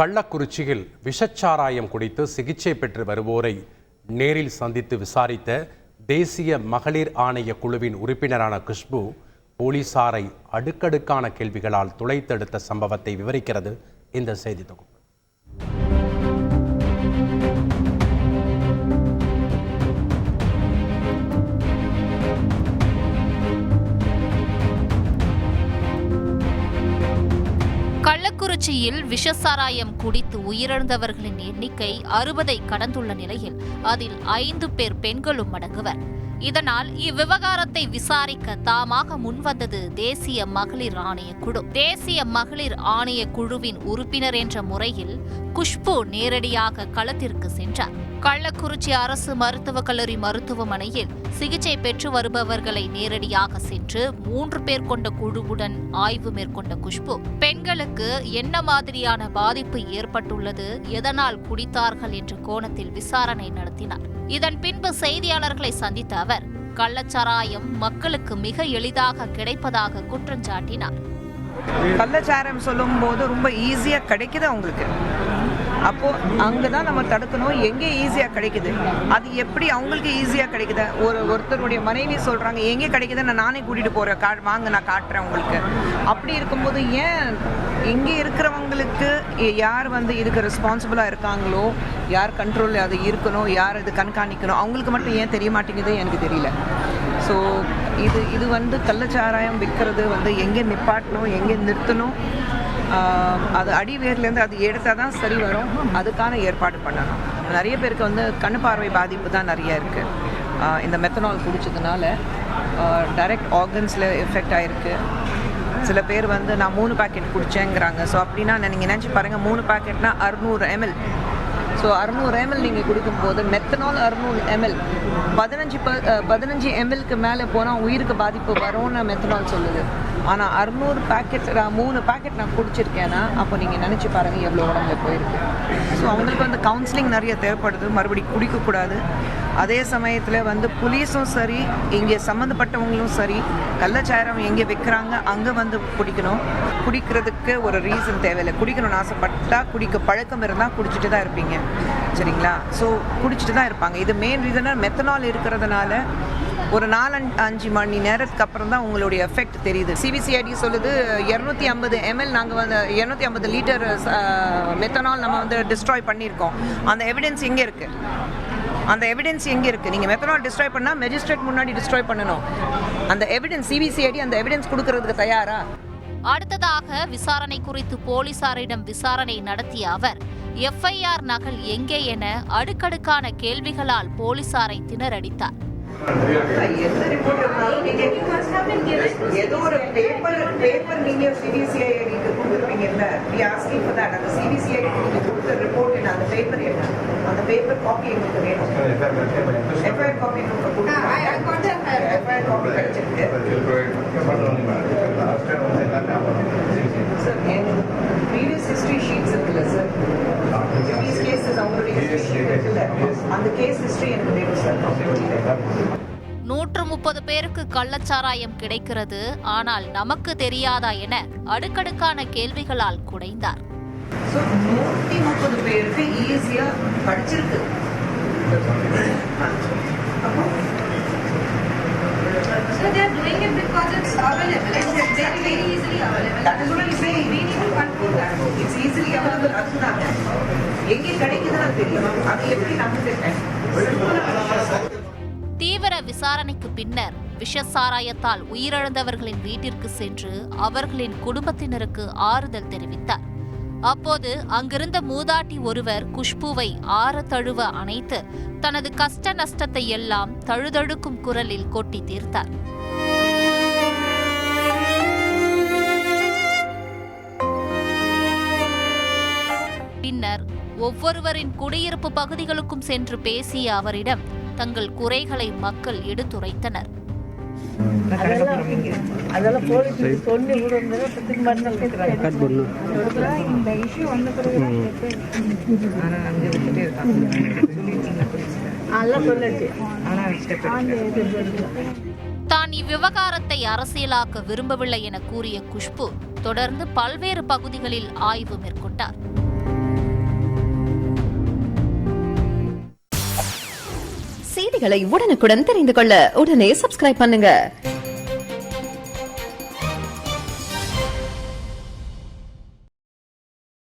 கள்ளக்குறிச்சியில் விஷச்சாராயம் குடித்து சிகிச்சை பெற்று வருவோரை நேரில் சந்தித்து விசாரித்த தேசிய மகளிர் ஆணைய குழுவின் உறுப்பினரான குஷ்பு போலீசாரை அடுக்கடுக்கான கேள்விகளால் துளைத்தெடுத்த சம்பவத்தை விவரிக்கிறது இந்த செய்தி தொகுப்பு. கள்ளக்குறிச்சியில் விஷசாராயம் குடித்து உயிரிழந்தவர்களின் எண்ணிக்கை 60ஐ கடந்துள்ள நிலையில் அதில் 5 பேர் பெண்களும் அடங்குவர். இதனால் இவ்விவகாரத்தை விசாரிக்க தாமாக முன்வந்தது தேசிய மகளிர் ஆணைய குழு. தேசிய மகளிர் ஆணைய குழுவின் உறுப்பினர் என்ற முறையில் குஷ்பு நேரடியாக களத்திற்கு சென்றார். கள்ளக்குறிச்சி அரசு மருத்துவக் கல்லூரி மருத்துவமனையில் சிகிச்சை பெற்று வருபவர்களை நேரடியாக சென்று 3 பேர் கொண்ட குழுவுடன் ஆய்வு மேற்கொண்ட குஷ்பு பெண்களுக்கு என்ன மாதிரியான பாதிப்பு ஏற்பட்டுள்ளது, எதனால் குடித்தார்கள் என்ற கோணத்தில் விசாரணை நடத்தினார். இதன் பின்பு செய்தியாளர்களை சந்தித்த அவர் கள்ளச்சாராயம் மக்களுக்கு மிக எளிதாக கிடைப்பதாக குற்றம் சாட்டினார். கள்ளச்சாராயம் சொல்லும் போது ரொம்ப ஈஸியா கிடைக்குது அவங்களுக்கு. அப்போ அங்கதான் நம்ம தடுக்கணும். எங்கே ஈஸியா கிடைக்குது, அது எப்படி அவங்களுக்கு ஈஸியா கிடைக்குது? ஒருத்தருடைய மனைவி சொல்றாங்க எங்கே கிடைக்குதுன்னு நானே கூட்டிட்டு போறேன், வாங்க நான் காட்டுறேன் உங்களுக்கு. அப்படி இருக்கும்போது ஏன் இங்கே இருக்கிறவங்களுக்கு யார் இதுக்கு ரெஸ்பான்சிபிளா இருக்காங்களோ, யார் கண்ட்ரோல் அது இருக்கணும், யார் இது கண்காணிக்கணும், அவங்களுக்கு மட்டும் ஏன் தெரிய மாட்டேங்குது எனக்கு தெரியல. ஸோ இது கள்ளச்சாராயம் விற்கிறது எங்கே நிப்பாட்டணும், எங்கே நிறுத்தணும், அது அடிவேர்லேருந்து அது எடுத்தால் தான் சரி வரும். அதுக்கான ஏற்பாடு பண்ணணும். நிறைய பேருக்கு கண்ணு பார்வை பாதிப்பு தான் நிறைய இருக்குது. இந்த மெத்தனால் குடிச்சதுனால டைரக்ட் ஆர்கன்ஸில் எஃபெக்ட் ஆகிருக்கு. சில பேர் நான் 3 பாக்கெட் குடித்தேங்கிறாங்க. ஸோ அப்படின்னா நீங்கள் நினச்சி பாருங்கள், 3 பாக்கெட்னா 600 ml. ஸோ 600 ml நீங்கள் குடிக்கும்போது மெத்தனால் 600 ml 15 ml மேலே போனால் உயிருக்கு பாதிப்பு வரும்னு மெத்தனால் சொல்லுது. ஆனால் 600 பாக்கெட் 3 பாக்கெட் நான் குடிச்சிருக்கேன்னா அப்போ நீங்கள் நினச்சி பாருங்கள் எவ்வளோ உடம்புல போயிருக்கு. ஸோ அவங்களுக்கு கவுன்சிலிங் நிறைய தேவைப்படுது. மறுபடியும் குடிக்கக்கூடாது. அதே சமயத்தில் புலிஸும் சரி, இங்கே சம்மந்தப்பட்டவங்களும் சரி, கள்ளச்சாராயம் எங்கே விற்கிறாங்க அங்கே குடிக்கணும். குடிக்கிறதுக்கு ஒரு ரீசன் தேவையில்லை. குடிக்கணும்னு ஆசைப்பட்டா குடிக்க பழக்கம் இருந்தால் குடிச்சிட்டு தான் இருப்பீங்க, சரிங்களா? ஸோ குடிச்சிட்டு தான் இருப்பாங்க. இது மெயின் ரீசனாக மெத்தனால் இருக்கிறதுனால ஒரு 4-5 மணி நேரத்துக்கு அப்புறம் தான் உங்களுடைய எஃபெக்ட் தெரியுது. சிபிசிஐடி சொல்லுது 250 ml நாங்கள் 250 லிட்டர் மெத்தனால் நம்ம டிஸ்ட்ராய் பண்ணியிருக்கோம். அந்த எவிடன்ஸ் எங்கே இருக்குது? அந்த எவிடன்ஸ் எங்கே இருக்குது? நீங்கள் மெத்தனால் டிஸ்ட்ராய் பண்ணால் மெஜிஸ்ட்ரேட் முன்னாடி டிஸ்ட்ராய் பண்ணணும். அந்த எவிடன்ஸ் சிபிசிஐடி அந்த எவிடன்ஸ் கொடுக்கறதுக்கு தயாரா? அடுத்ததாக விசாரணை குறித்து போலீசாரிடம் விசாரணை நடத்திய அவர் எஃப்ஐஆர் நகல் எங்கே என அடுக்கடுக்கான கேள்விகளால் போலீசாரை திணறடித்தார். ஏதோ ஒரு பேப்பர் நீங்க சிபிசிஐடிக்கு கொடுத்துருப்பீங்கல்ல, we asking for that. அந்த சிபிசிஐடி நீங்க கொடுத்த ரிப்போர்ட் என்ன, அந்த பேப்பர் என்ன, அந்த பேப்பர் காப்பி எங்களுக்கு வேணும். எஃப்ஐஆர் காப்பி உங்களுக்கு கொடுத்துருக்காங்க. எஃப்ஐஆர் காப்பி கிடைச்சிருக்கு சார். எங்களுக்கு ப்ரீவியஸ் ஹிஸ்ட்ரி ஷீட்ஸ் இருக்குல்ல சார், ப்ரீவியஸ் கேஸஸ் அவங்களுடைய ஹிஸ்ட்ரி இருக்குல்ல, அந்த கேஸ் ஹிஸ்ட்ரி எனக்கு வேணும் சார். 130 பேருக்கு கள்ளச்சாராயம் கிடைக்கிறது, ஆனால் நமக்கு தெரியாதா என அடுக்கடுக்கான கேள்விகளால் குடைந்தார். 130 பேருக்கு ஈஸியா படிச்சிருக்கு. So they are doing it because it's available. It's very easily available. That is what I'm saying. We need to control that. It's easily available. அதுதான் எங்கே கிடைக்குதுன்னு தெரியும். அது எப்படி நமக்கு தீவிர விசாரணைக்கு பின்னர் விஷசாராயத்தால் உயிரிழந்தவர்களின் வீட்டிற்கு சென்று அவர்களின் குடும்பத்தினருக்கு ஆறுதல் தெரிவித்தார். அப்போது அங்கிருந்த மூதாட்டி ஒருவர் குஷ்புவை ஆற தழுவ அணைத்து தனது கஷ்ட நஷ்டத்தை எல்லாம் தழுதழுக்கும் குரலில் கொட்டி தீர்த்தார். பின்னர் ஒவ்வொருவரின் குடியிருப்பு பகுதிகளுக்கும் சென்று பேசிய அவரிடம் தங்கள் குறைகளை மக்கள் எடுத்துரைத்தனர். அதெல்லாம் போலீஸுக்கு சொல்லி இந்த இஷ்யூ வந்த பிறகு தான் இவ்விவகாரத்தை அரசியலாக்க விரும்பவில்லை என கூறிய குஷ்பு தொடர்ந்து பல்வேறு பகுதிகளில் ஆய்வு மேற்கொண்டார். செய்திகளை உடனுக்குடன் தெரிந்து கொள்ள உடனே சப்ஸ்கிரைப் பண்ணுங்க.